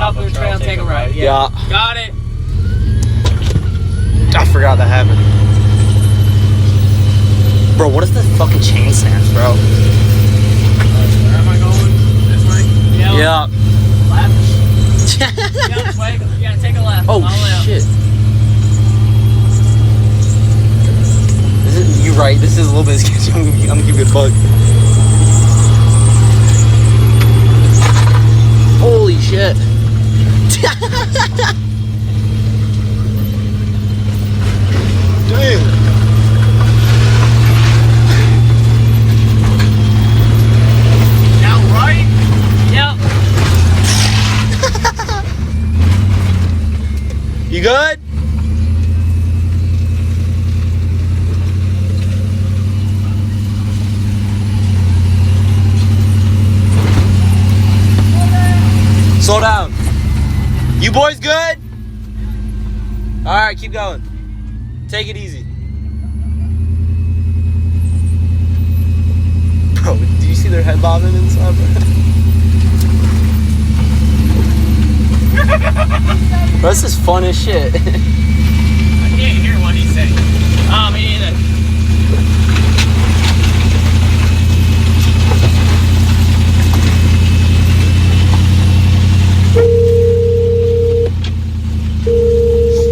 top of the trail, take a right. Yeah. Got it. I forgot that happened. Bro, what is this fucking chain snaps, bro? Where am I going? This way? Yeah. Left. Yeah, this way. Yeah, take a left. Oh, left. shit. You're right, this is a little bit sketchy. I'm gonna give you a bug. Holy shit. Damn. Now right? Yep. You good? Slow down. You boys good? Alright, keep going. Take it easy. Bro, do you see their head bobbing and stuff? Bro, this is fun as shit. I can't hear what he's saying. Me either.